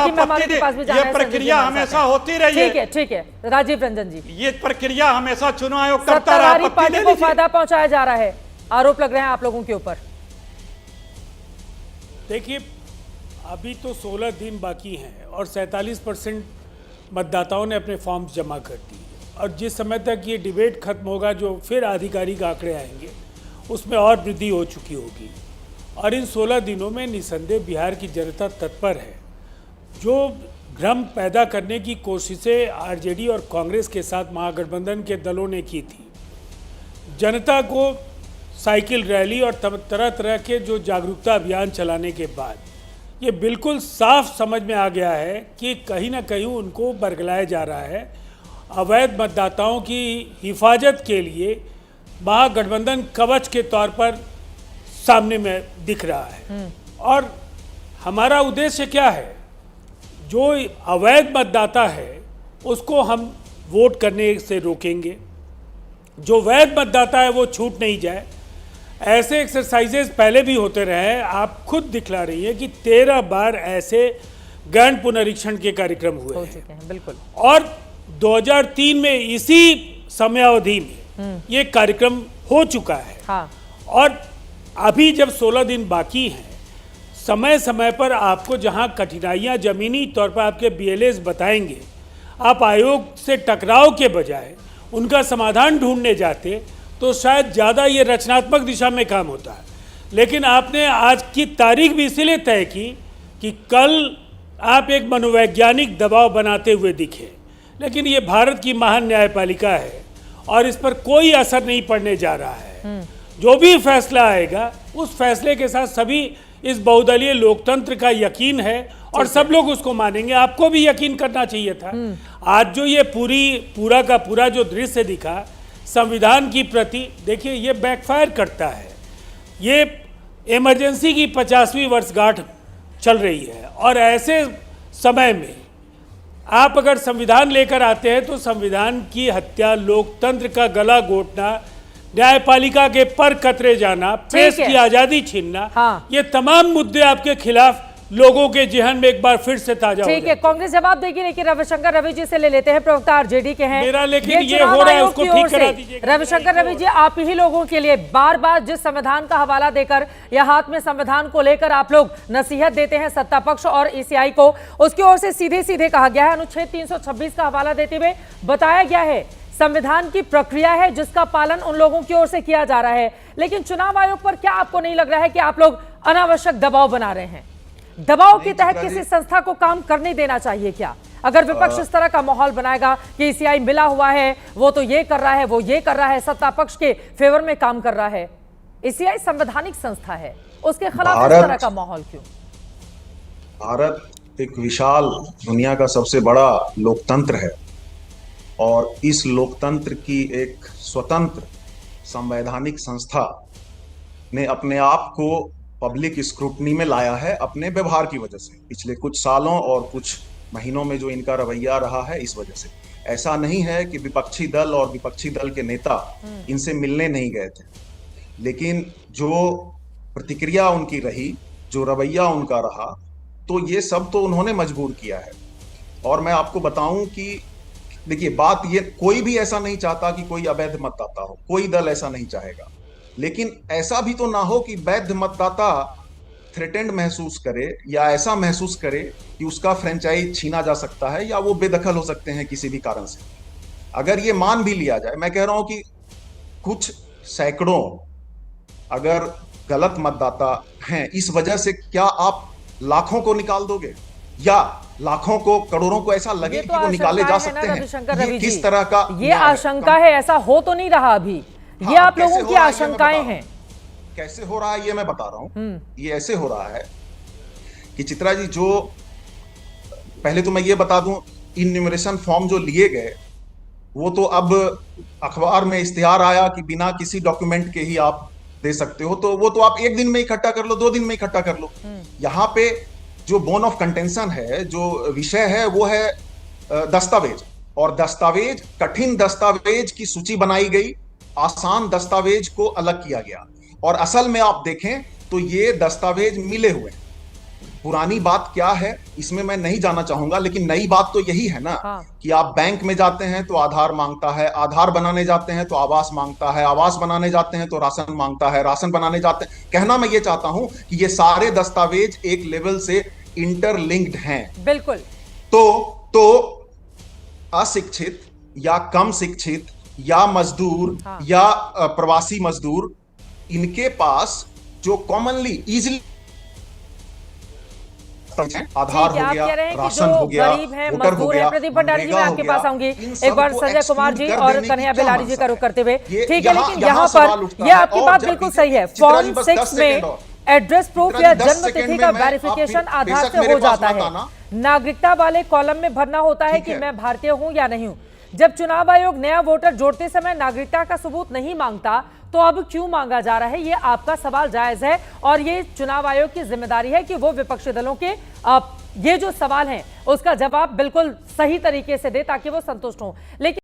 बाकी मेहमानों के पास भी जाना है। ये प्रक्रिया हमेशा होती रही है। ठीक है राजीव रंजन जी, ये प्रक्रिया हमेशा चुनाव आयोग करता रहा। सत्ताधारी पार्टी को फायदा पहुंचाया जा रहा है, आरोप लग रहे हैं आप लोगों के ऊपर। देखिए, अभी तो 16 दिन बाकी हैं और 47% मतदाताओं ने अपने फॉर्म्स जमा कर दिए, और जिस समय तक ये डिबेट खत्म होगा, जो फिर आधिकारिक आंकड़े आएंगे, उसमें और वृद्धि हो चुकी होगी। और इन 16 दिनों में निसंदेह बिहार की जनता तत्पर है। जो भ्रम पैदा करने की कोशिशें आरजेडी और कांग्रेस के साथ महागठबंधन के दलों ने की थी, जनता को साइकिल रैली और तरह तरह के जो जागरूकता अभियान चलाने के बाद ये बिल्कुल साफ समझ में आ गया है कि कहीं ना कहीं उनको बरगलाया जा रहा है। अवैध मतदाताओं की हिफाजत के लिए महागठबंधन कवच के तौर पर सामने में दिख रहा है। और हमारा उद्देश्य क्या है? जो अवैध मतदाता है उसको हम वोट करने से रोकेंगे, जो वैध मतदाता है वो छूट नहीं जाए। ऐसे एक्सरसाइजेस पहले भी होते रहे हैं। आप खुद दिखला रही है कि 13 बार ऐसे गहन पुनरीक्षण के कार्यक्रम हुए हैं। बिल्कुल। और 2003 में इसी समयावधि में ये कार्यक्रम हो चुका है। हाँ। और अभी जब 16 दिन बाकी हैं, समय समय पर आपको जहां कठिनाइयां जमीनी तौर पर आपके BLAs बताएंगे, आप आयोग से टकराव के बजाय उनका समाधान ढूंढने जाते तो शायद ज़्यादा ये रचनात्मक दिशा में काम होता है। लेकिन आपने आज की तारीख भी इसीलिए तय की कि कल आप एक मनोवैज्ञानिक दबाव बनाते हुए दिखे, लेकिन ये भारत की महान न्यायपालिका है और इस पर कोई असर नहीं पड़ने जा रहा है। जो भी फैसला आएगा उस फैसले के साथ सभी इस बहुदलीय लोकतंत्र का यकीन है और सब लोग उसको मानेंगे। आपको भी यकीन करना चाहिए था। आज जो ये पूरा का पूरा जो दृश्य दिखा संविधान की प्रति, देखिए ये बैकफायर करता है। ये इमरजेंसी की 50वीं वर्षगांठ चल रही है और ऐसे समय में आप अगर संविधान लेकर आते हैं तो संविधान की हत्या, लोकतंत्र का गला घोटना, न्यायपालिका के पर कतरे जाना, प्रेस की आजादी छीनना, हाँ। ये तमाम मुद्दे आपके खिलाफ लोगों के जहन में एक बार फिर से ताजा हो ठीक है, कांग्रेस जवाब देगी। लेकिन रविशंकर रवि जी से ले लेते हैं, प्रवक्ता आरजेडी के हैं। मेरा लेकिन ये हो रहा है उसको ठीक करा दीजिए। रविशंकर रवि जी, आप ही लोगों के लिए बार बार जिस संविधान का हवाला देकर या हाथ में संविधान को लेकर आप लोग नसीहत देते हैं सत्ता पक्ष और ECI को, उसकी ओर से सीधे सीधे कहा गया है, अनुच्छेद 326 का हवाला देते हुए बताया गया है संविधान की प्रक्रिया है जिसका पालन उन लोगों की ओर से किया जा रहा है। लेकिन चुनाव आयोग पर क्या आपको नहीं लग रहा है कि आप लोग अनावश्यक दबाव बना रहे हैं? दबाव के तहत किसी संस्था को काम करने देना चाहिए क्या? अगर विपक्ष इस तरह का माहौल बनाएगा कि ECI मिला हुआ है, वो तो ये कर रहा है, वो ये कर रहा है, सत्ता पक्ष के फेवर में काम कर रहा है, ECI संवैधानिक संस्था है, उसके खिलाफ इस तरह का माहौल क्यों? भारत एक विशाल दुनिया का सबसे बड़ा लोकतंत्र है और इस लोकतंत्र की एक स्वतंत्र संवैधानिक संस्था ने अपने आप को पब्लिक स्क्रूटनी में लाया है अपने व्यवहार की वजह से। पिछले कुछ सालों और कुछ महीनों में जो इनका रवैया रहा है, इस वजह से। ऐसा नहीं है कि विपक्षी दल और विपक्षी दल के नेता इनसे मिलने नहीं गए थे, लेकिन जो प्रतिक्रिया उनकी रही, जो रवैया उनका रहा, तो ये सब तो उन्होंने मजबूर किया है। और मैं आपको बताऊं कि देखिए, बात ये, कोई भी ऐसा नहीं चाहता कि कोई अवैध मतदाता हो, कोई दल ऐसा नहीं चाहेगा, लेकिन ऐसा भी तो ना हो कि वैध मतदाता थ्रेटेंड महसूस करे या ऐसा महसूस करे कि उसका फ्रेंचाइज छीना जा सकता है या वो बेदखल हो सकते हैं किसी भी कारण से। अगर ये मान भी लिया जाए, मैं कह रहा हूं कि कुछ सैकड़ों अगर गलत मतदाता हैं, इस वजह से क्या आप लाखों को निकाल दोगे या लाखों को, करोड़ों को ऐसा लगे कि वो निकाले जा सकते हैं? ये किस तरह का ये आशंका है? ऐसा हो तो नहीं रहा अभी। ये आप लोगों की आशंकाएं हैं। कैसे हो रहा है ये मैं बता रहा हूं। ये ऐसे हो रहा है कि चित्रा जी, जो पहले तो मैं ये बता दूं, इन्यूमरेशन फॉर्म जो लिए गए वो तो अब अखबार में इश्तिहार आया कि बिना किसी डॉक्यूमेंट के ही आप दे सकते हो, तो वो तो आप एक दिन में इकट्ठा कर लो, 2 दिन में इकट्ठा कर लो। यहाँ पे जो बोन ऑफ कंटेंशन है, जो विषय है, वो है दस्तावेज। और दस्तावेज, कठिन दस्तावेज की सूची बनाई गई, आसान दस्तावेज को अलग किया गया। और असल में आप देखें तो ये दस्तावेज मिले हुए हैं, पुरानी बात क्या है इसमें मैं नहीं जाना चाहूंगा, लेकिन नई बात तो यही है ना कि आप बैंक में जाते हैं तो आधार मांगता है, आधार बनाने जाते हैं तो आवास मांगता है, आवास बनाने जाते हैं तो राशन मांगता है, राशन बनाने जाते हैं। कहना मैं ये चाहता हूं कि ये सारे दस्तावेज एक लेवल से इंटरलिंक्ड हैं। बिल्कुल। तो अशिक्षित या कम शिक्षित या मजदूर या प्रवासी मजदूर, इनके पास जो कॉमनली इजिली आधार हो गया, राशन हो गया, गरीब हैं, वोटर हो मजदूर गया, हैं। प्रदीप भंडारी जी, मैं आपके पास आऊंगी एक बार संजय कुमार जी और कन्हैया बेलारी जी का रुख करते हुए। ठीक है, लेकिन यहाँ पर यह आपकी बात बिल्कुल सही है। फॉर्म 6 में एड्रेस प्रूफ या जन्म तिथि का वेरिफिकेशन आधार से हो जाता है। नागरिकता वाले कॉलम में भरना होता है कि मैं भारतीय हूं या नहीं हूं। जब चुनाव आयोग नया वोटर जोड़ते समय नागरिकता का सबूत नहीं मांगता तो अब क्यों मांगा जा रहा है? ये आपका सवाल जायज है और ये चुनाव आयोग की जिम्मेदारी है कि वो विपक्षी दलों के ये जो सवाल हैं उसका जवाब बिल्कुल सही तरीके से दे ताकि वो संतुष्ट हों। लेकिन